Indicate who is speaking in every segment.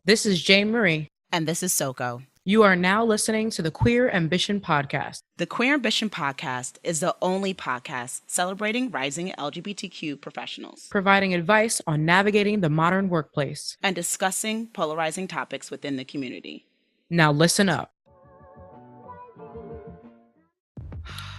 Speaker 1: This is Jane Marie.
Speaker 2: And this is Soko.
Speaker 1: You are now listening to the Queer Ambition Podcast.
Speaker 2: The Queer Ambition Podcast is the only podcast celebrating rising LGBTQ professionals,
Speaker 1: providing advice on navigating the modern workplace,
Speaker 2: and discussing polarizing topics within the community.
Speaker 1: Now listen up.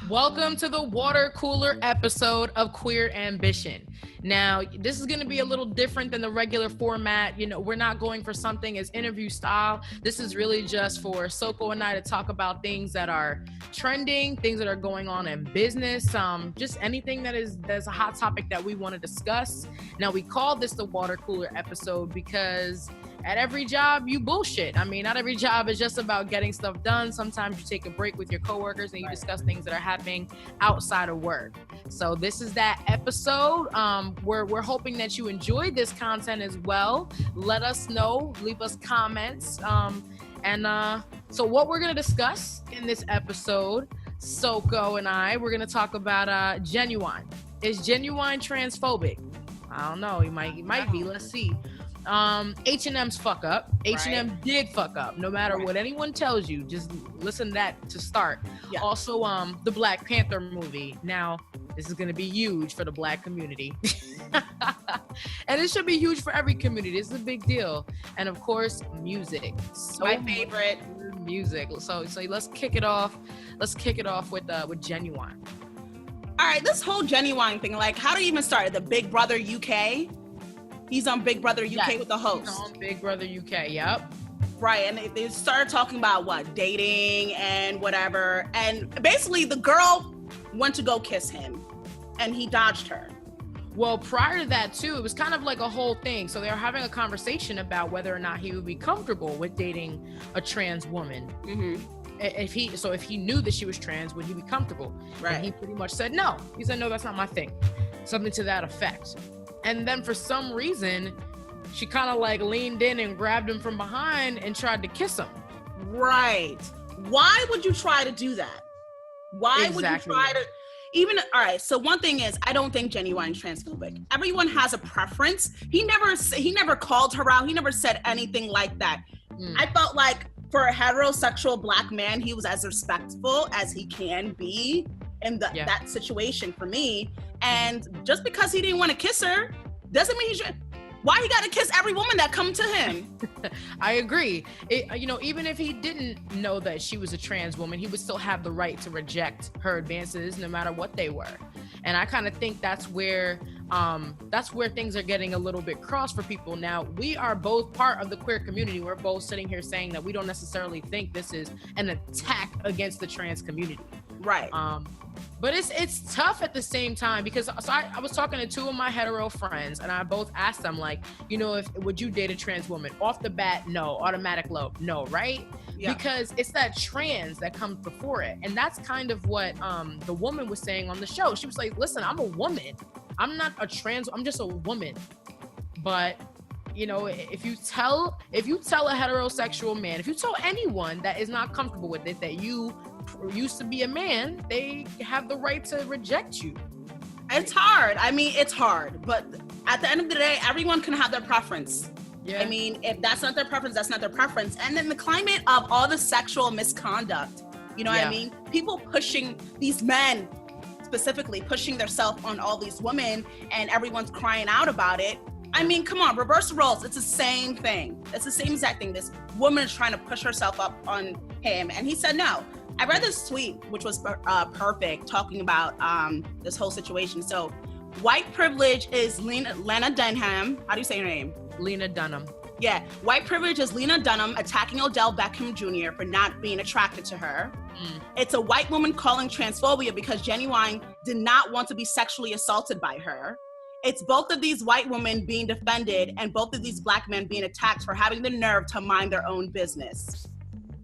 Speaker 1: Welcome to the water cooler episode of Queer Ambition. Now, this is going to be a little different than the regular format. You know, we're not going for something as interview style. This is really just for Soko and I to talk about things that are trending, things that are going on in business, just anything that's a hot topic that we want to discuss. Now, we call this the water cooler episode because at every job, you bullshit. I mean, not every job is just about getting stuff done. Sometimes you take a break with your coworkers and you discuss things that are happening outside of work. So this is that episode. We're hoping that you enjoyed this content as well. Let us know, leave us comments. So what we're going to discuss in this episode, Soko and I, we're going to talk about Ginuwine. Is Ginuwine transphobic? I don't know. He might be. Let's see. H&M's fuck up. H&M did fuck up. No matter what anyone tells you, just listen to that to start. Yeah. Also, the Black Panther movie. Now, this is going to be huge for the Black community. And it should be huge for every community. This is a big deal. And of course, music. So
Speaker 2: my favorite
Speaker 1: music. So let's kick it off. Let's kick it off with Ginuwine.
Speaker 2: All right, this whole Ginuwine thing, like, how do you even start? The Big Brother UK? He's on Big Brother UK with the host.
Speaker 1: He's on Big Brother UK, yep.
Speaker 2: Right, and they started talking about dating and whatever. And basically the girl went to go kiss him and he dodged her.
Speaker 1: Well, prior to that too, it was kind of like a whole thing. So they were having a conversation about whether or not he would be comfortable with dating a trans woman. Mm-hmm. If he knew that she was trans, would he be comfortable?
Speaker 2: Right.
Speaker 1: And he pretty much said no. He said, no, that's not my thing. Something to that effect. And then for some reason, she kind of leaned in and grabbed him from behind and tried to kiss him.
Speaker 2: Right. Why would you try to do that? Why would you try to all right, so one thing is, I don't think Ginuwine is transphobic. Everyone has a preference. He never called her out. He never said anything like that. I felt like for a heterosexual Black man, he was as respectful as he can be in that situation for me. And just because he didn't want to kiss her doesn't mean why he got to kiss every woman that come to him?
Speaker 1: I agree. Even if he didn't know that she was a trans woman, he would still have the right to reject her advances no matter what they were. And I kind of think that's where things are getting a little bit cross for people. Now, we are both part of the queer community. We're both sitting here saying that we don't necessarily think this is an attack against the trans community.
Speaker 2: Right.
Speaker 1: But it's tough at the same time because I was talking to two of my hetero friends and I both asked them would you date a trans woman? Off the bat, no. Automatic no, right? Yeah. Because it's that trans that comes before it. And that's kind of what the woman was saying on the show. She was like, listen, I'm a woman. I'm not a trans, I'm just a woman. But if you tell a heterosexual man, if you tell anyone that is not comfortable with it, that you used to be a man, they have the right to reject you.
Speaker 2: It's hard. I mean, it's hard. But at the end of the day, everyone can have their preference. Yeah. I mean, if that's not their preference, that's not their preference. And then the climate of all the sexual misconduct, what I mean? People pushing these men, specifically pushing themselves on all these women, and everyone's crying out about it. I mean, come on, reverse the roles. It's the same thing. It's the same exact thing. This woman is trying to push herself up on him, and he said no. I read this tweet, which was perfect, talking about this whole situation. So, white privilege is Lena Dunham. How do you say her name?
Speaker 1: Lena Dunham.
Speaker 2: Yeah, white privilege is Lena Dunham attacking Odell Beckham Jr. for not being attracted to her. It's a white woman calling transphobia because Ginuwine did not want to be sexually assaulted by her. It's both of these white women being defended and both of these Black men being attacked for having the nerve to mind their own business.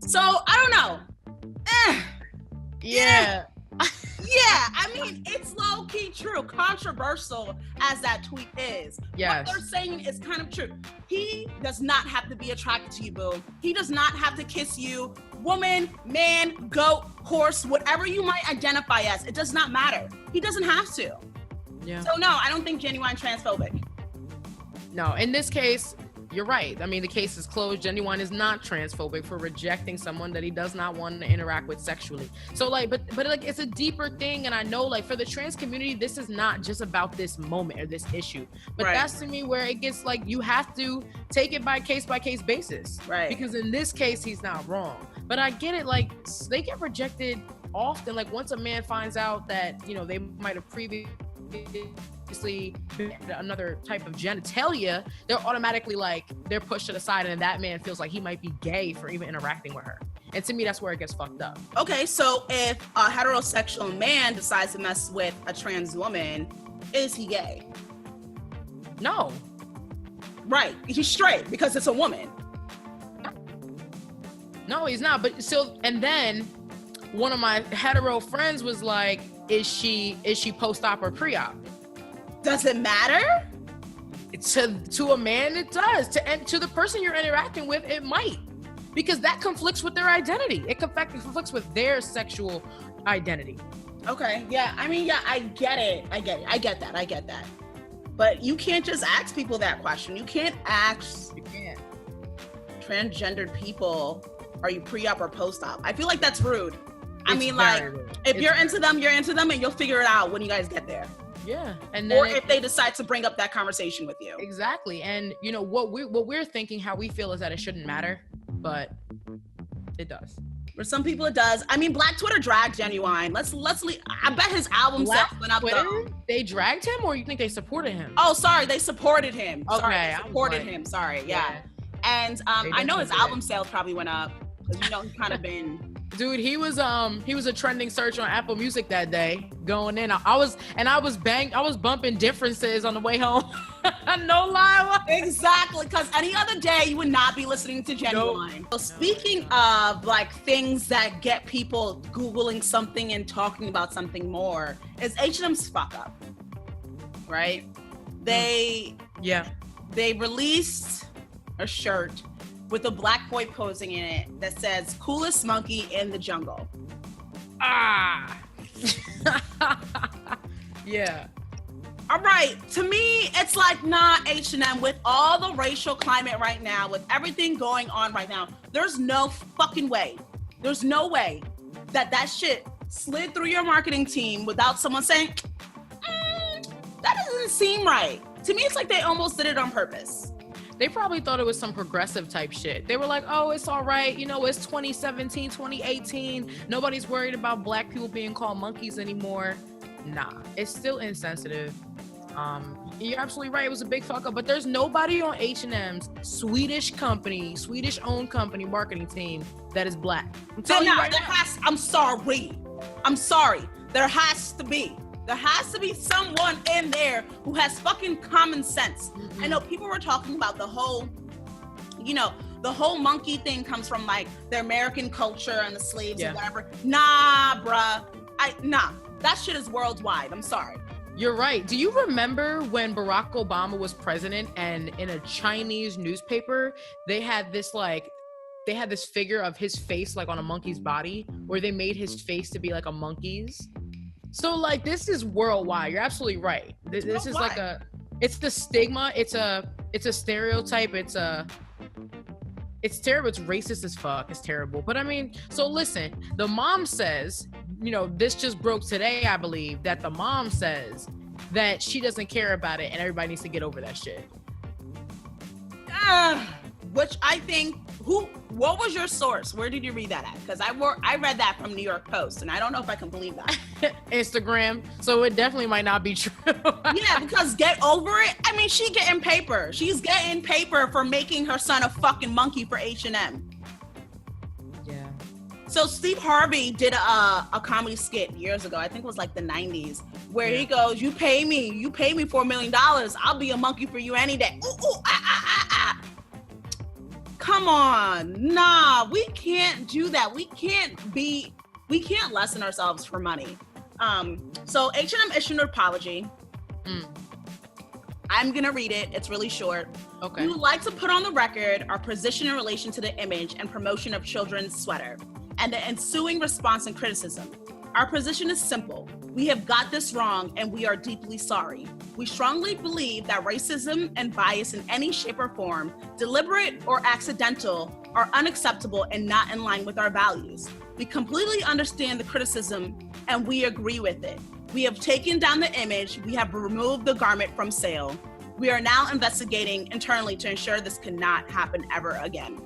Speaker 2: So, I don't know.
Speaker 1: Yeah.
Speaker 2: Yeah, I mean, it's low-key true, controversial as that tweet is.
Speaker 1: Yes.
Speaker 2: What they're saying is kind of true. He does not have to be attracted to you, boo. He does not have to kiss you. Woman, man, goat, horse, whatever you might identify as, it does not matter. He doesn't have to.
Speaker 1: Yeah.
Speaker 2: So no, I don't think Ginuwine transphobic.
Speaker 1: No, in this case, you're right. I mean, the case is closed. Ginuwine is not transphobic for rejecting someone that he does not want to interact with sexually. So like, but like, it's a deeper thing. And I know like for the trans community, this is not just about this moment or this issue, but that's to me where it gets like, you have to take it by case basis.
Speaker 2: Right.
Speaker 1: Because in this case, he's not wrong. But I get it. Like, they get rejected often. Like once a man finds out that, you know, they might have previously another type of genitalia, they're automatically like, they're pushed to the side, and that man feels like he might be gay for even interacting with her. And to me, that's where it gets fucked up.
Speaker 2: Okay, so if a heterosexual man decides to mess with a trans woman, is he gay?
Speaker 1: No.
Speaker 2: Right, he's straight because it's a woman.
Speaker 1: No, he's not. But so, and then one of my hetero friends was like, is she post-op or pre-op?
Speaker 2: Does it matter?
Speaker 1: To a man, it does. To the person you're interacting with, it might, because that conflicts with their identity. It conflicts with their sexual identity.
Speaker 2: Okay, yeah. I mean, yeah, I get it. I get that. But you can't just ask people that question. You can't ask transgendered people, are you pre-op or post-op? I feel like that's rude. I mean, like, if you're into them, you're into them, and you'll figure it out when you guys get there.
Speaker 1: Yeah, and
Speaker 2: or if they decide to bring up that conversation with you.
Speaker 1: Exactly, and you know what we're thinking, how we feel is that it shouldn't matter, but it does.
Speaker 2: For some people, it does. I mean, Black Twitter dragged Ginuwine. Let's leave. I bet his album sales went up.
Speaker 1: Twitter, they dragged him, or you think they supported him?
Speaker 2: Oh, sorry, they supported him.
Speaker 1: Okay,
Speaker 2: sorry, they supported him. Sorry, yeah. And I know his album sales probably went up because you know he's kind of been.
Speaker 1: Dude, he was a trending search on Apple Music that day going in. I was bumping Differences on the way home. No lie.
Speaker 2: Exactly, because any other day you would not be listening to Ginuwine. Nope. So speaking of like things that get people Googling something and talking about something more, is H&M's fuck up, right? They released a shirt with a black boy posing in it that says "coolest monkey in the jungle."
Speaker 1: Yeah.
Speaker 2: All right. To me, it's like, nah, H&M, with all the racial climate right now, with everything going on right now, there's no fucking way. There's no way that shit slid through your marketing team without someone saying, that doesn't seem right. To me, it's like they almost did it on purpose.
Speaker 1: They probably thought it was some progressive type shit. They were like, oh, it's all right. You know, it's 2017, 2018. Nobody's worried about black people being called monkeys anymore. Nah, it's still insensitive. You're absolutely right. It was a big fuck up, but there's nobody on H&M's Swedish-owned company marketing team that is black. I'm telling you right now.
Speaker 2: I'm sorry. There has to be. There has to be someone in there who has fucking common sense. Mm-hmm. I know people were talking about the whole monkey thing comes from like the American culture and the slaves and whatever. Nah, bruh. That shit is worldwide. I'm sorry.
Speaker 1: You're right. Do you remember when Barack Obama was president and in a Chinese newspaper, they had this figure of his face like on a monkey's body, where they made his face to be like a monkey's? So like, this is worldwide. You're absolutely right. This is like it's the stigma. It's a stereotype. It's terrible. It's racist as fuck. It's terrible. But I mean, so listen, the mom says, you know, this just broke today, I believe, that the mom says that she doesn't care about it and everybody needs to get over that shit.
Speaker 2: Which I think, what was your source? Where did you read that at? Because I read that from New York Post, and I don't know if I can believe that.
Speaker 1: Instagram, so it definitely might not be true.
Speaker 2: Yeah, because get over it. I mean, she's getting paper. She's getting paper for making her son a fucking monkey for H&M.
Speaker 1: Yeah.
Speaker 2: So Steve Harvey did a comedy skit years ago. I think it was like the 90s, where he goes, you pay me $4 million. I'll be a monkey for you any day. Come on. Nah, we can't do that. We can't lessen ourselves for money. So H&M issued an apology. I'm going to read it. It's really short.
Speaker 1: Okay.
Speaker 2: We would like to put on the record our position in relation to the image and promotion of children's sweater and the ensuing response and criticism. Our position is simple. We have got this wrong and we are deeply sorry. We strongly believe that racism and bias in any shape or form, deliberate or accidental, are unacceptable and not in line with our values. We completely understand the criticism and we agree with it. We have taken down the image. We have removed the garment from sale. We are now investigating internally to ensure this cannot happen ever again.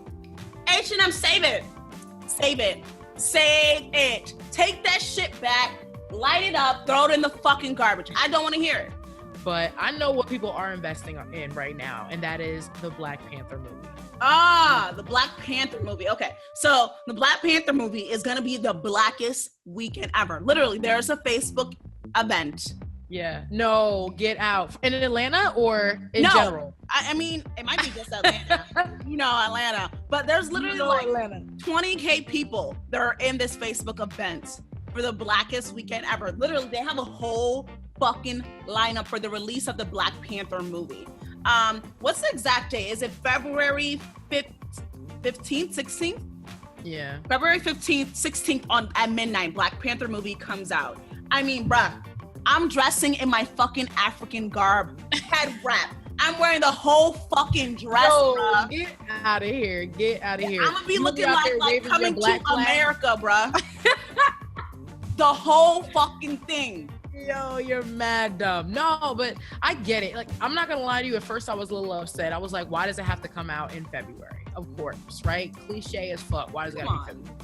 Speaker 2: H&M, save it. Save it. Save it. Take that shit back, light it up, throw it in the fucking garbage. I don't want to hear it.
Speaker 1: But I know what people are investing in right now, and that is the Black Panther movie.
Speaker 2: The Black Panther movie. Okay, so the Black Panther movie is going to be the blackest weekend ever. Literally, there's a Facebook event.
Speaker 1: Yeah. No, get out. In Atlanta or in general?
Speaker 2: I mean, it might be just Atlanta. Atlanta. But there's literally Atlanta. 20K people that are in this Facebook event for the blackest weekend ever. Literally, they have a whole fucking lineup for the release of the Black Panther movie. What's the exact date? Is it February 15th, 16th?
Speaker 1: Yeah.
Speaker 2: February 15th, 16th at midnight, Black Panther movie comes out. I mean, bruh, I'm dressing in my fucking African garb, head wrap. I'm wearing the whole fucking dress, bruh.
Speaker 1: Get out of here. Get out of here.
Speaker 2: I'm gonna be looking like Coming to America, bruh. The whole fucking thing.
Speaker 1: Yo, you're mad dumb. No, but I get it. Like, I'm not gonna lie to you. At first, I was a little upset. I was like, why does it have to come out in February? Of course, right? Cliche as fuck. Why does it gotta be February?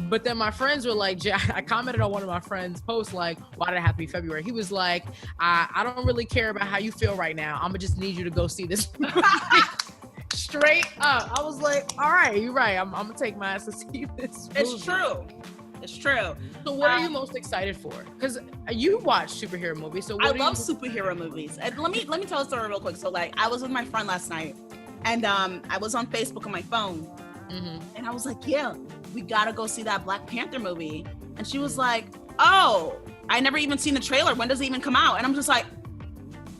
Speaker 1: But then my friends were like, I commented on one of my friends' posts, like, why did it have to be February? He was like, I don't really care about how you feel right now. I'm gonna just need you to go see this movie. Straight up. I was like, all right, you're right. I'm gonna take my ass to see this movie.
Speaker 2: It's true. It's true.
Speaker 1: So what are you most excited for? Because you watch superhero movies. So
Speaker 2: I love superhero movies. And let me tell a story real quick. So like, I was with my friend last night, and I was on Facebook on my phone, and I was like, yeah, we gotta go see that Black Panther movie. And she was like, oh, I never even seen the trailer. When does it even come out? And I'm just like,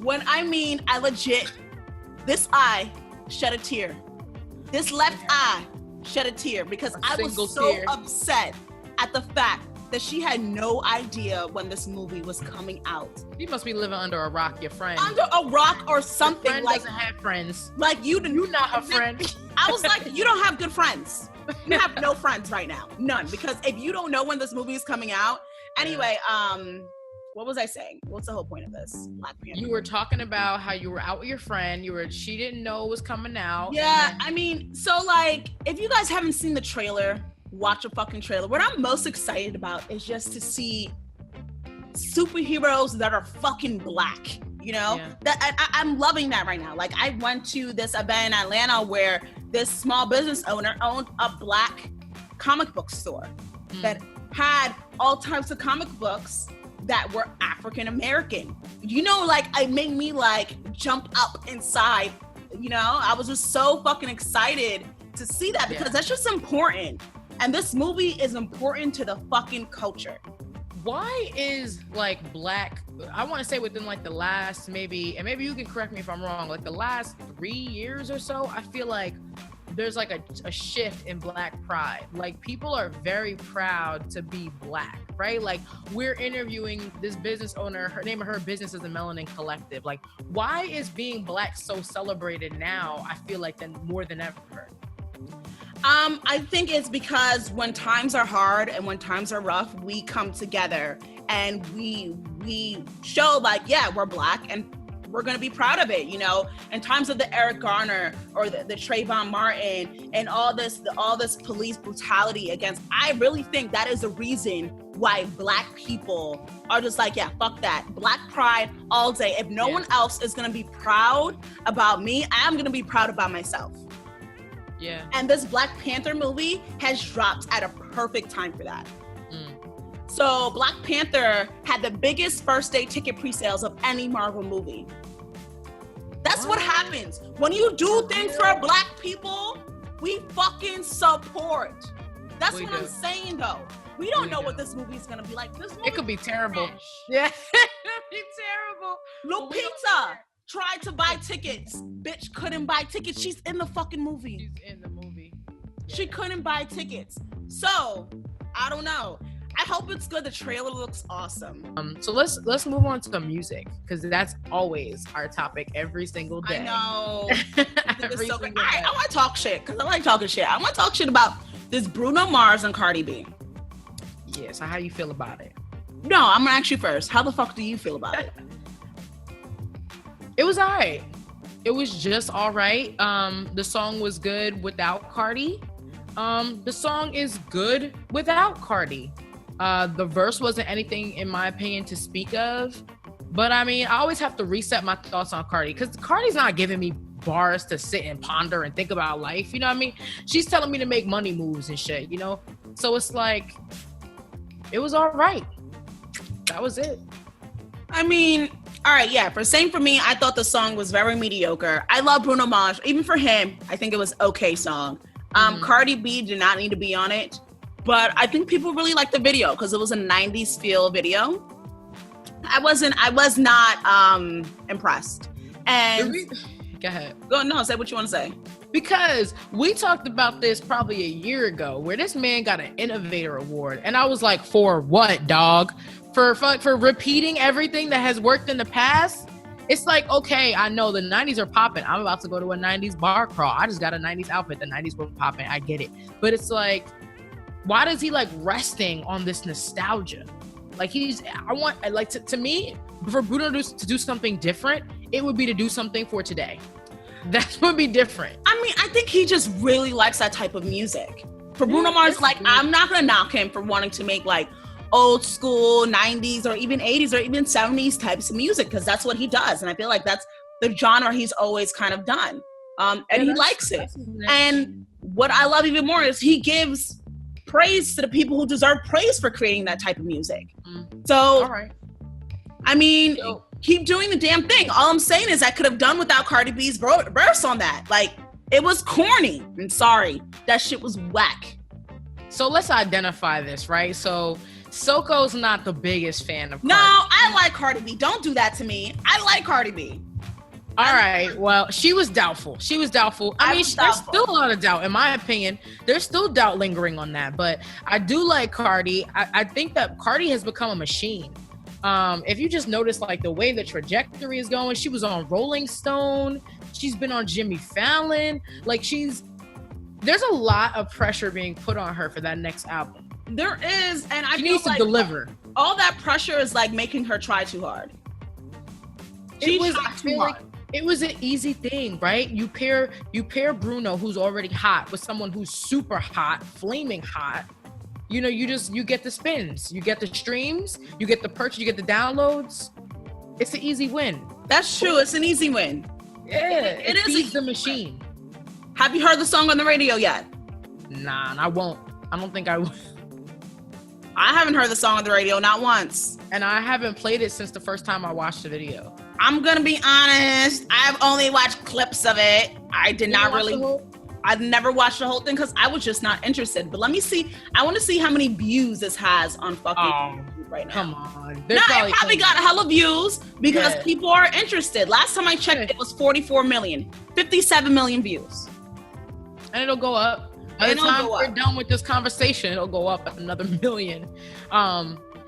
Speaker 2: I legit, this eye shed a tear. This left eye shed a tear because I was so upset at the fact that she had no idea when this movie was coming out.
Speaker 1: You must be living under a rock, your friend.
Speaker 2: Under a rock or something.
Speaker 1: Your friend doesn't have friends.
Speaker 2: Like you're
Speaker 1: not a friend.
Speaker 2: I was like, you don't have good friends. You have no friends right now. None. Because if you don't know when this movie is coming out. Anyway, what was I saying? What's the whole point of this? Black Panther.
Speaker 1: You were talking about how you were out with your friend. She didn't know it was coming out.
Speaker 2: Yeah, I mean, so like, if you guys haven't seen the trailer, watch a fucking trailer. What I'm most excited about is just to see superheroes that are fucking black, that I'm loving that right now. Like, I went to this event in Atlanta where this small business owner owned a black comic book store that had all types of comic books that were African American. Like, it made me like jump up inside. I was just so fucking excited to see that because that's just important. And this movie is important to the fucking culture.
Speaker 1: Why is like black, I want to say within like the last maybe, and maybe you can correct me if I'm wrong, like the last 3 years or so, I feel like there's like a shift in black pride. Like, people are very proud to be black, right? Like, we're interviewing this business owner, her name of her business is the Melanin Collective. Like, why is being black so celebrated now? I feel like more than ever.
Speaker 2: I think it's because when times are hard and when times are rough, we come together and we show like, yeah, we're black and we're going to be proud of it, in times of the Eric Garner or the Trayvon Martin and all this police brutality against, I really think that is the reason why black people are just like, yeah, fuck that. Black pride all day. If no one else is going to be proud about me, I'm going to be proud about myself.
Speaker 1: Yeah.
Speaker 2: And this Black Panther movie has dropped at a perfect time for that. So Black Panther had the biggest first day ticket pre-sales of any Marvel movie. That's what happens. When you do things for black people, we fucking support. That's what I'm saying though. We don't know what this movie is going to be like. This movie,
Speaker 1: it could be terrible. Yeah, it could be terrible.
Speaker 2: Lupita tried to buy tickets. Bitch couldn't buy tickets. She's in the fucking movie.
Speaker 1: She's in the movie.
Speaker 2: Yeah. She couldn't buy tickets. So, I don't know. I hope it's good. The trailer looks awesome.
Speaker 1: So let's move on to the music, because that's always our topic every single day.
Speaker 2: I know. I want to talk shit because I like talking shit. I want to talk shit about this Bruno Mars and Cardi B.
Speaker 1: Yeah, so how you feel about it?
Speaker 2: No, I'm gonna ask you first. How the fuck do you feel about it?
Speaker 1: It was all right. It was just all right. The song was good without Cardi. The song is good without Cardi. The verse wasn't anything, in my opinion, to speak of. But I mean, I always have to reset my thoughts on Cardi, because Cardi's not giving me bars to sit and ponder and think about life. You know what I mean? She's telling me to make money moves and shit, you know? So it's like, it was all right. That was it.
Speaker 2: I mean, all right, yeah. For me, I thought the song was very mediocre. I love Bruno Mars. Even for him, I think it was okay song. Cardi B did not need to be on it. But I think people really liked the video because it was a 90s feel video. I was not impressed. And
Speaker 1: go ahead.
Speaker 2: Say what you want to say.
Speaker 1: Because we talked about this probably a year ago, where this man got an Innovator Award. And I was like, for what, dog? For repeating everything that has worked in the past? It's like, okay, I know the 90s are popping. I'm about to go to a 90s bar crawl. I just got a 90s outfit. The 90s were popping. I get it. But it's like, why does he like resting on this nostalgia? Like to me, for Bruno to do something different, it would be to do something for today. That would be different.
Speaker 2: I mean, I think he just really likes that type of music. For Bruno Mars, like, I'm not gonna knock him for wanting to make like old school 90s or even 80s or even 70s types of music, because that's what he does. And I feel like that's the genre he's always kind of done. And he likes it. And what I love even more is he gives praise to the people who deserve praise for creating that type of music. So, all right. I mean, keep doing the damn thing. All I'm saying is I could have done without Cardi B's verse on that. Like, it was corny. And sorry, that shit was whack.
Speaker 1: So let's identify this, right? So Soko's not the biggest fan of Cardi.
Speaker 2: No, I like Cardi B. Don't do that to me. I like Cardi B.
Speaker 1: All right. Well, she was doubtful. I mean, there's still a lot of doubt, in my opinion. There's still doubt lingering on that. But I do like Cardi. I think that Cardi has become a machine. If you just notice, like, the way the trajectory is going, she was on Rolling Stone. She's been on Jimmy Fallon. Like, there's a lot of pressure being put on her for that next album.
Speaker 2: There is, and I
Speaker 1: she
Speaker 2: feel
Speaker 1: needs to
Speaker 2: like
Speaker 1: deliver.
Speaker 2: All that pressure is like making her try too hard.
Speaker 1: It was an easy thing, right? You pair Bruno, who's already hot, with someone who's super hot, flaming hot. You know, you get the spins, you get the streams, you get the purchase, you get the downloads. It's an easy win.
Speaker 2: That's true. It's an easy win.
Speaker 1: Yeah, it feeds the machine.
Speaker 2: Have you heard the song on the radio yet?
Speaker 1: Nah, I won't. I don't think I will.
Speaker 2: I haven't heard the song on the radio, not once.
Speaker 1: And I haven't played it since the first time I watched the video.
Speaker 2: I'm gonna be honest. I've only watched clips of it. I never watched the whole thing because I was just not interested. But let me see. I want to see how many views this has on fucking YouTube right now.
Speaker 1: Come on.
Speaker 2: No, it probably got a hell of views because people are interested. Last time I checked, it was 44 million. 57 million views.
Speaker 1: And it'll go up. By the time we're done with this conversation, it'll go up another million.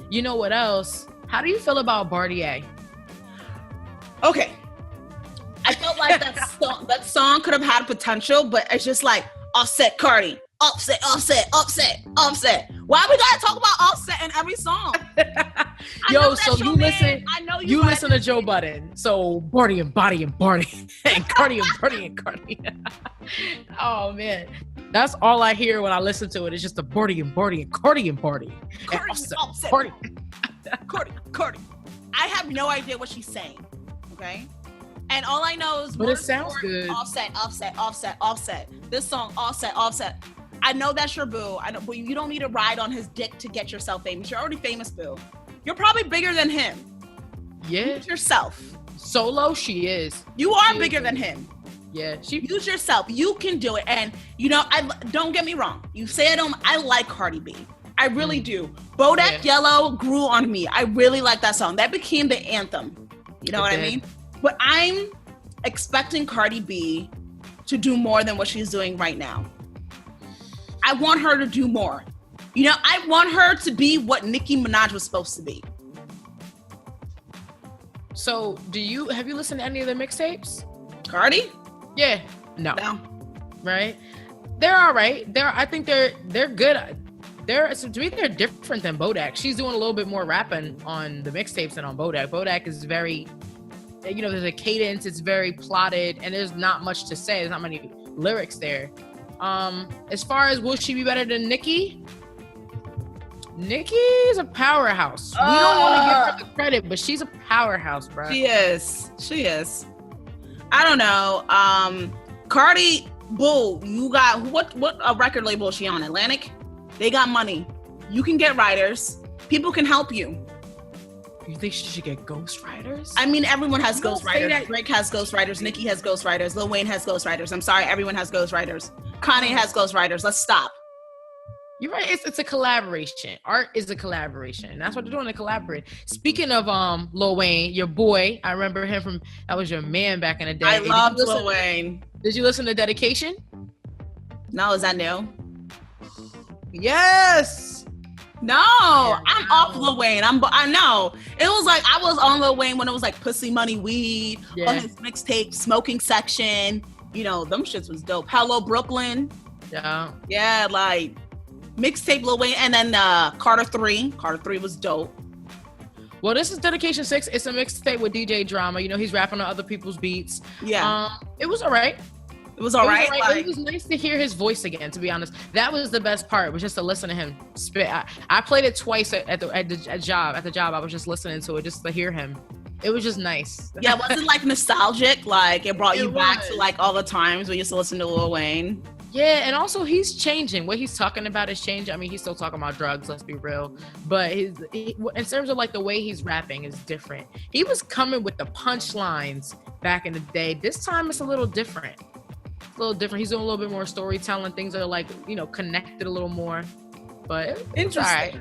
Speaker 1: You know what else? How do you feel about Bartier?
Speaker 2: Okay. I felt like that song could have had potential, but it's just like Offset Cardi. Offset. Why we gotta talk about Offset in every song?
Speaker 1: Yo, so you listen. I know you listen to Joe Budden. So Barty and Cardi and Cardi. Oh man, that's all I hear when I listen to it. It's just the Barty and Cardi.
Speaker 2: Offset. Cardi. I have no idea what she's saying. Okay. And all I know is,
Speaker 1: but it sounds good.
Speaker 2: Offset. This song, Offset. I know that's your boo. I know, but you don't need to ride on his dick to get yourself famous. You're already famous, boo. You're probably bigger than him.
Speaker 1: Yeah.
Speaker 2: Use yourself.
Speaker 1: Solo, she is.
Speaker 2: You are bigger than him.
Speaker 1: Yeah.
Speaker 2: Use yourself. You can do it. And you know, don't get me wrong. You say I like Cardi B. I really do. Bodak Yellow grew on me. I really like that song. That became the anthem. You know what I mean? But I'm expecting Cardi B to do more than what she's doing right now. I want her to do more. You know, I want her to be what Nicki Minaj was supposed to be.
Speaker 1: So, have you listened to any of the mixtapes?
Speaker 2: Cardi?
Speaker 1: Yeah. No. Right? They're all right. I think they're good. To me, they're different than Bodak. She's doing a little bit more rapping on the mixtapes than on Bodak. Bodak is very, there's a cadence. It's very plotted, and there's not much to say. There's not many lyrics there. As far as will she be better than Nicki? Nicki's a powerhouse. We don't want to give her the credit, but she's a powerhouse, bro.
Speaker 2: She is. I don't know. Cardi, boo, you got what record label is she on? Atlantic? They got money. You can get writers. People can help you.
Speaker 1: You think she should get ghostwriters?
Speaker 2: I mean, everyone has ghostwriters. Drake has ghostwriters. Nicki has ghostwriters. Lil Wayne has ghostwriters. I'm sorry, everyone has ghostwriters. Kanye has ghostwriters. Let's stop.
Speaker 1: You're right. It's a collaboration. Art is a collaboration. That's what they're doing. They collaborate. Speaking of Lil Wayne, your boy, I remember him that was your man back in the day.
Speaker 2: I loved Lil Wayne.
Speaker 1: Did you listen to Dedication?
Speaker 2: No, is that new?
Speaker 1: Yes.
Speaker 2: No, I'm off Lil Wayne. I know. It was like I was on Lil Wayne when it was like Pussy Money Weed, on his mixtape, Smoking Section. You know, them shits was dope. Hello Brooklyn.
Speaker 1: Yeah.
Speaker 2: Yeah, like mixtape Lil Wayne, and then Carter 3. Carter 3 was dope.
Speaker 1: Well, this is Dedication 6. It's a mixtape with DJ Drama. You know, he's rapping on other people's beats.
Speaker 2: Yeah.
Speaker 1: It was all right.
Speaker 2: It was all right.
Speaker 1: It was nice to hear his voice again, to be honest. That was the best part, was just to listen to him spit. I played it twice at the job. I was just listening to it just to hear him. It was just nice.
Speaker 2: Yeah, was it like nostalgic? Like it brought you back to like all the times we used to listen to Lil Wayne?
Speaker 1: Yeah, and also he's changing. What he's talking about is changing. I mean, he's still talking about drugs, let's be real. But in terms of like the way he's rapping is different. He was coming with the punchlines back in the day. This time it's a little different. He's doing a little bit more storytelling. Things are like, connected a little more. But
Speaker 2: interesting.
Speaker 1: Right.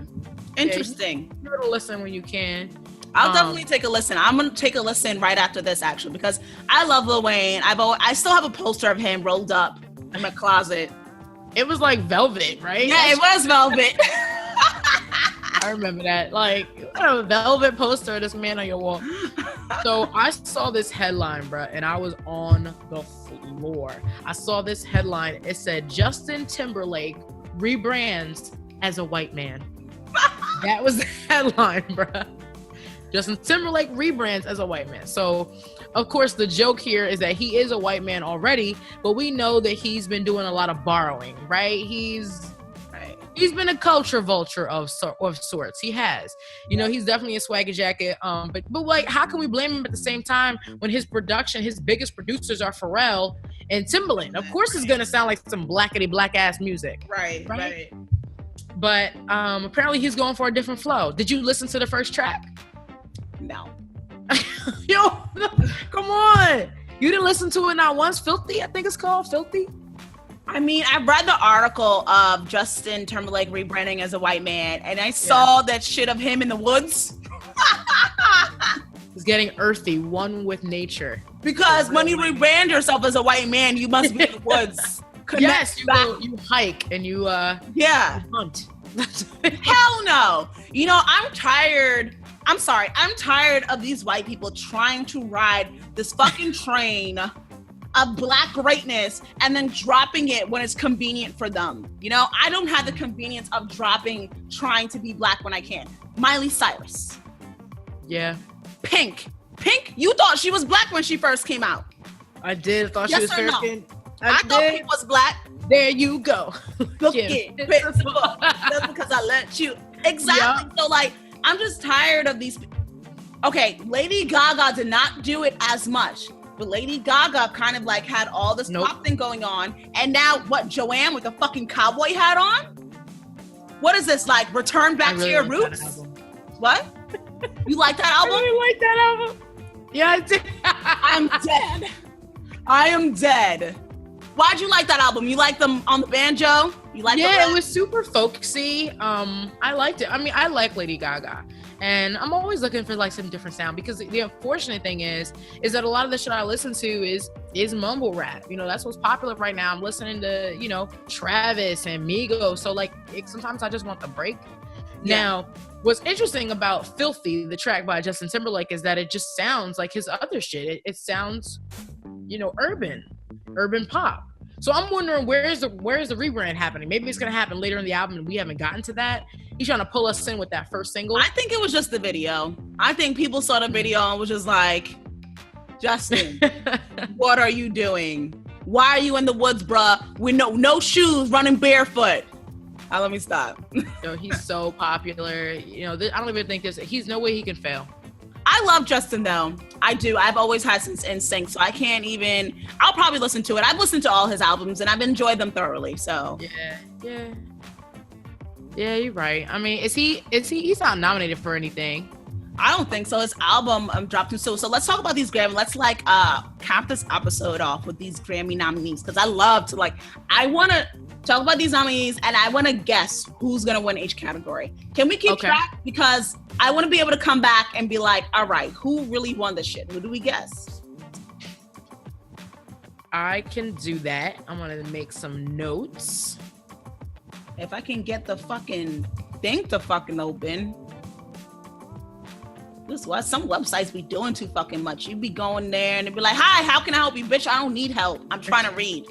Speaker 2: Interesting.
Speaker 1: Yeah, give it a listen when you can.
Speaker 2: I'll definitely take a listen. I'm gonna take a listen right after this, actually, because I love Lil Wayne. I still have a poster of him rolled up in my closet.
Speaker 1: It was like velvet, right?
Speaker 2: Yeah, it was velvet.
Speaker 1: I remember that. Like, a velvet poster of this man on your wall. So I saw this headline, bro, and I was on the floor. I saw this headline. It said, Justin Timberlake rebrands as a white man. That was the headline, bro. Justin Timberlake rebrands as a white man. So, of course, the joke here is that he is a white man already, but we know that he's been doing a lot of borrowing, right? He's been a culture vulture of sorts. He has. He's definitely a swagger jacket. But like, how can we blame him at the same time when his biggest producers are Pharrell and Timbaland? Of course, it's gonna sound like some blackety black ass music. Right. But apparently, he's going for a different flow. Did you listen to the first track?
Speaker 2: No.
Speaker 1: Yo, come on. You didn't listen to it not once? Filthy, I think it's called. Filthy?
Speaker 2: I mean, I read the article of Justin Timberlake rebranding as a white man, and I saw that shit of him in the woods.
Speaker 1: It's getting earthy, one with nature.
Speaker 2: Because when you rebrand yourself as a white man, you must be in the woods.
Speaker 1: Yes, you hike and you hunt.
Speaker 2: Hell no. I'm tired. I'm sorry. I'm tired of these white people trying to ride this fucking train of black greatness and then dropping it when it's convenient for them. I don't have the convenience of trying to be black when I can. Miley Cyrus.
Speaker 1: Yeah.
Speaker 2: Pink, you thought she was black when she first came out.
Speaker 1: I did. I thought she was fair skinned.
Speaker 2: I thought Pink was black.
Speaker 1: There you go.
Speaker 2: Look it. That's because I let you. Exactly. Yep. So like, I'm just tired of these. Okay, Lady Gaga did not do it as much, but Lady Gaga kind of like had all this pop thing going on. And now what, Joanne with the fucking cowboy hat on? What is this, like return back to your roots? What? You like that album?
Speaker 1: I really like that album. Yeah, I did.
Speaker 2: I'm dead. I am dead. Why'd you like that album? You like them on the banjo? You like
Speaker 1: it was super folksy. I liked it. I mean, I like Lady Gaga. And I'm always looking for like some different sound, because the unfortunate thing is that a lot of the shit I listen to is is mumble rap. You know, that's what's popular right now. I'm listening to, you know, Travis and Migos. So like sometimes I just want the break. Yeah. Now, what's interesting about Filthy, the track by Justin Timberlake, is that it just sounds like his other shit. It sounds, you know, urban pop. So I'm wondering where's the rebrand happening? Maybe it's gonna happen later in the album and we haven't gotten to that. He's trying to pull us in with that first single.
Speaker 2: I think it was just the video. I think people saw the video and was just like, Justin, what are you doing? Why are you in the woods, bruh? With no shoes, running barefoot. Let me stop.
Speaker 1: Yo, he's so popular. You know, I don't even think he's no way he can fail.
Speaker 2: I love Justin though. I do. I've always had since NSYNC, so I can't even. I'll probably listen to it. I've listened to all his albums and I've enjoyed them thoroughly. So
Speaker 1: yeah, you're right. I mean, he's not nominated for anything.
Speaker 2: I don't think so. His album dropped him soon. So let's talk about these Grammy. Let's cap this episode off with these Grammy nominees because I want to talk about these nominees and I want to guess who's going to win each category. Can we keep track? Because I want to be able to come back and be like, all right, who really won this shit? Who do we guess?
Speaker 1: I can do that. I'm going to make some notes.
Speaker 2: If I can get the fucking thing to fucking open. This is why some websites be doing too fucking much. You be going there and they be like, hi, how can I help you? Bitch, I don't need help. I'm trying to read.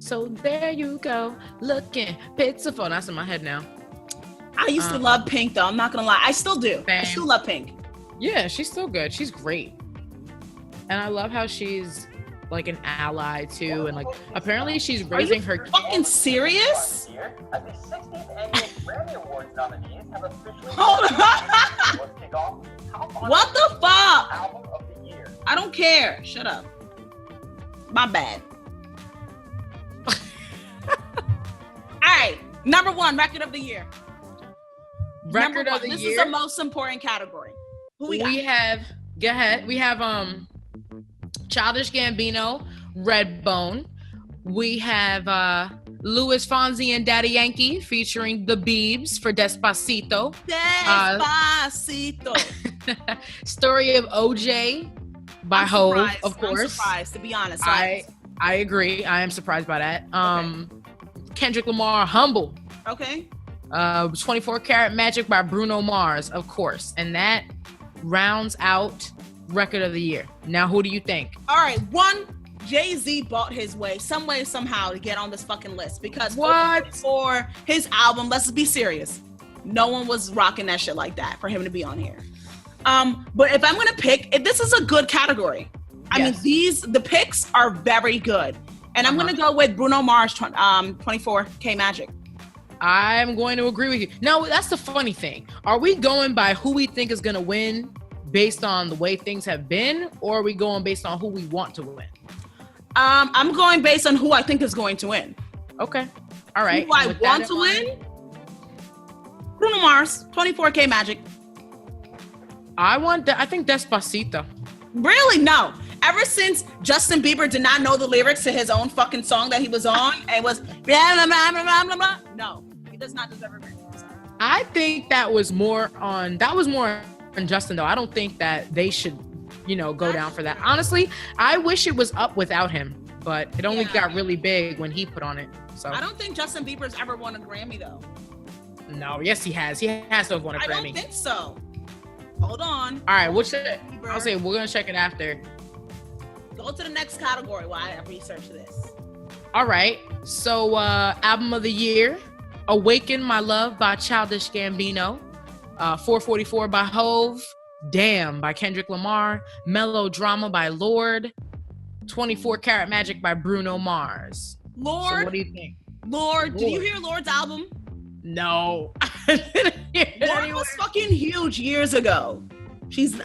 Speaker 1: So there you go, looking pitiful. That's in my head now.
Speaker 2: I used to love Pink though. I'm not gonna lie. I still do. Same. I still love Pink.
Speaker 1: Yeah, she's still good. She's great. And I love how she's like an ally too. And like, apparently she's raising her kids.
Speaker 2: Fucking serious?
Speaker 3: As the 16th annual Grammy Awards nominees have officially
Speaker 2: Hold on. What the fuck?
Speaker 3: Album of the year.
Speaker 2: I don't care. Shut up. My bad. All right, number one, record of the year.
Speaker 1: Record of the year.
Speaker 2: This is the most important category. Who we got?
Speaker 1: Go ahead. We have Childish Gambino, Redbone. We have Louis Fonsi and Daddy Yankee featuring the Biebs for Despacito.
Speaker 2: Despacito.
Speaker 1: Story of OJ by Hove, of course.
Speaker 2: I'm surprised, to be honest.
Speaker 1: I agree. I am surprised by that. Okay. Kendrick Lamar, Humble.
Speaker 2: Okay.
Speaker 1: 24 Karat Magic by Bruno Mars, of course. And that rounds out record of the year. Now, who do you think?
Speaker 2: All right. One, Jay-Z bought his way, some way, somehow, to get on this fucking list. Because for his album, let's be serious, no one was rocking that shit like that for him to be on here. But if I'm going to pick, this is a good category. I mean, the picks are very good. And I'm going to go with Bruno Mars, 24K Magic.
Speaker 1: I'm going to agree with you. No, that's the funny thing. Are we going by who we think is going to win based on the way things have been, or are we going based on who we want to win?
Speaker 2: I'm going based on who I think is going to win.
Speaker 1: Okay. All right.
Speaker 2: Who I want to win? Bruno Mars, 24K Magic.
Speaker 1: I think Despacito.
Speaker 2: Really? No. Ever since Justin Bieber did not know the lyrics to his own fucking song that he was on, and was blah, blah, blah, blah, blah, blah. No, he does not deserve a Grammy.
Speaker 1: I think that was more on Justin though. I don't think that they should, go down for that. Honestly, I wish it was up without him, but it only got really big when he put on it. So
Speaker 2: I don't think Justin Bieber's ever won a Grammy though.
Speaker 1: No, yes he has. He has to have won a Grammy.
Speaker 2: I don't think so. Hold on.
Speaker 1: All right, I'll say we're gonna check it after.
Speaker 2: Go to the next category while I research this.
Speaker 1: All right. So, album of the year, Awaken My Love by Childish Gambino, 444 by Hove, Damn by Kendrick Lamar, Melodrama by Lorde, 24 Karat Magic by Bruno Mars.
Speaker 2: Lorde.
Speaker 1: So what do you think?
Speaker 2: Lorde. Did you hear Lorde's album?
Speaker 1: No.
Speaker 2: Lorde was fucking huge years ago.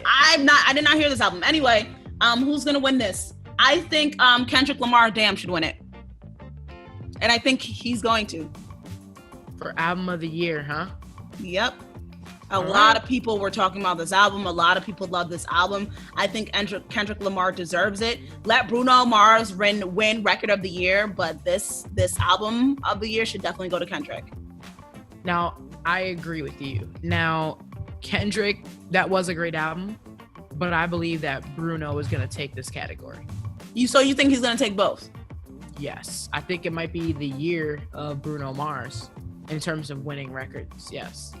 Speaker 2: I did not hear this album. Anyway, who's gonna win this? I think Kendrick Lamar, Damn, should win it. And I think he's going to.
Speaker 1: For album of the year, huh?
Speaker 2: Yep. A lot of people were talking about this album. A lot of people love this album. I think Kendrick Lamar deserves it. Let Bruno Mars win record of the year, but this album of the year should definitely go to Kendrick.
Speaker 1: Now, I agree with you. Now, Kendrick, that was a great album, but I believe that Bruno is going to take this category.
Speaker 2: So you think he's going to take both?
Speaker 1: Yes. I think it might be the year of Bruno Mars in terms of winning records. Yes.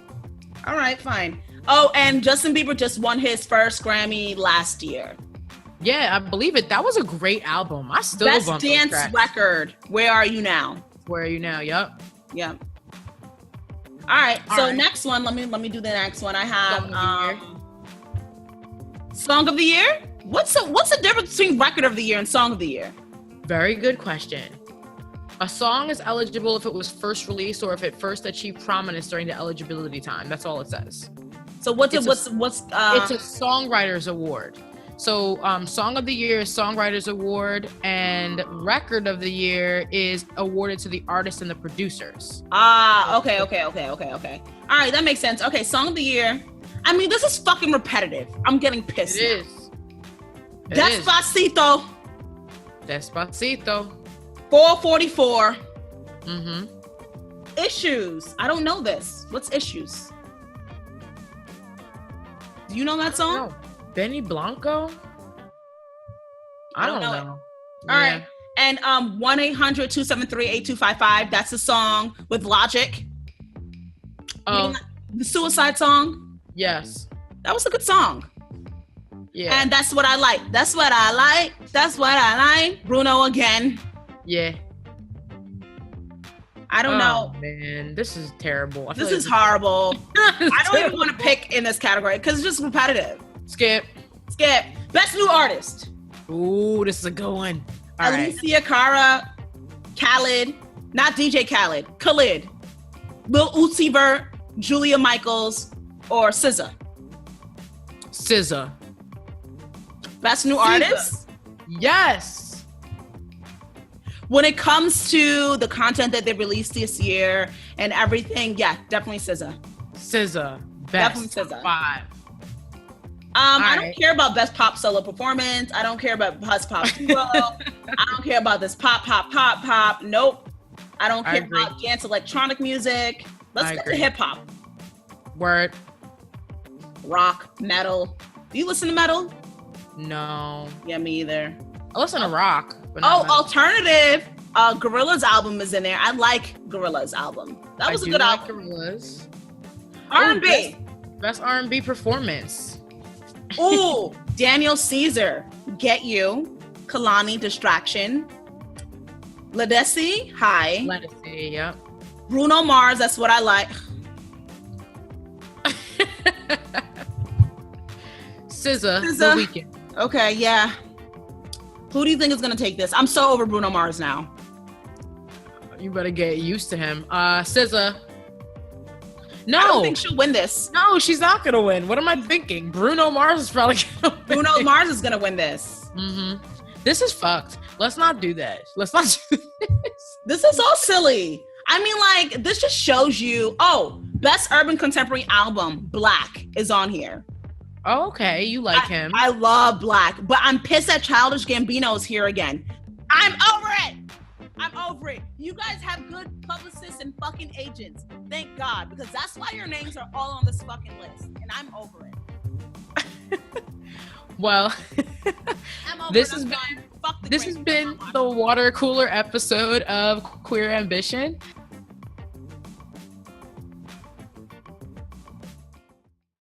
Speaker 2: All right, fine. Oh, and Justin Bieber just won his first Grammy last year.
Speaker 1: Yeah, I believe it. That was a great album. I still
Speaker 2: Best
Speaker 1: bump
Speaker 2: dance record. Where Are You Now?
Speaker 1: Where Are You Now? Yep.
Speaker 2: Yep. All right. Next one. Let me do the next one. I have Song of the Year. What's the difference between Record of the Year and Song of the Year?
Speaker 1: Very good question. A song is eligible if it was first released or if it first achieved prominence during the eligibility time. That's all it says.
Speaker 2: So it's a
Speaker 1: songwriters award. So Song of the Year is Songwriters Award, and Record of the Year is awarded to the artists and the producers.
Speaker 2: Okay. All right, that makes sense. Okay, Song of the Year. I mean, this is fucking repetitive. I'm getting pissed.
Speaker 1: It is.
Speaker 2: Despacito. 444.
Speaker 1: Mm-hmm.
Speaker 2: Issues. I don't know this. What's Issues? Do you know that song?
Speaker 1: No. Benny Blanco? I don't know.
Speaker 2: All right. And 1-800-273-8255. That's the song with Logic.
Speaker 1: Oh.
Speaker 2: The Suicide song?
Speaker 1: Yes.
Speaker 2: That was a good song.
Speaker 1: Yeah.
Speaker 2: And That's What I Like. That's what I like. That's what I like. Bruno again.
Speaker 1: Yeah.
Speaker 2: I don't know.
Speaker 1: Man, this is terrible.
Speaker 2: This is horrible. I don't even want to pick in this category because it's just repetitive.
Speaker 1: Skip.
Speaker 2: Best New Artist.
Speaker 1: Ooh, this is a good one. All
Speaker 2: Alicia Cara, Khalid, not DJ Khaled, Khalid, Lil Uzi Vert, Julia Michaels, or SZA.
Speaker 1: SZA.
Speaker 2: Best New Artist?
Speaker 1: Yes.
Speaker 2: When it comes to the content that they released this year and everything, yeah, definitely SZA.
Speaker 1: SZA. Best.
Speaker 2: Definitely SZA.
Speaker 1: 5.
Speaker 2: I don't care about best pop solo performance. I don't care about best pop duo. I don't care about this pop. Nope. I don't care about dance electronic music. Let's get to hip hop.
Speaker 1: Word.
Speaker 2: Rock, metal. Do you listen to metal?
Speaker 1: No.
Speaker 2: Yeah, me either.
Speaker 1: I listen to rock. But
Speaker 2: alternative. Gorillaz album is in there. I like Gorillaz album. That was a good album.
Speaker 1: Gorillaz.
Speaker 2: R&B.
Speaker 1: Best R&B performance.
Speaker 2: Ooh, Daniel Caesar, Get You, Kalani, Distraction, Ledesi, High.
Speaker 1: Ledesi, yep.
Speaker 2: Bruno Mars, That's What I Like.
Speaker 1: SZA, The Weeknd.
Speaker 2: Okay, yeah. Who do you think is gonna take this? I'm so over Bruno Mars now.
Speaker 1: You better get used to him. SZA. No,
Speaker 2: I don't think she'll win this.
Speaker 1: No, she's not gonna win. What am I thinking? Bruno Mars is probably gonna win.
Speaker 2: Bruno Mars is gonna win this.
Speaker 1: Mm-hmm. This is fucked. Let's not do that. Let's not do this.
Speaker 2: This is all silly. I mean, like, this just shows you. Oh, best urban contemporary album, Black, is on here.
Speaker 1: Oh, okay, you like him.
Speaker 2: I love Black, but I'm pissed that Childish Gambino is here again. I'm over it. You guys have good publicists and fucking agents. Thank God, because that's why your names are all on this fucking list, and I'm over it.
Speaker 1: Well, this has been the water cooler episode of Queer Ambition.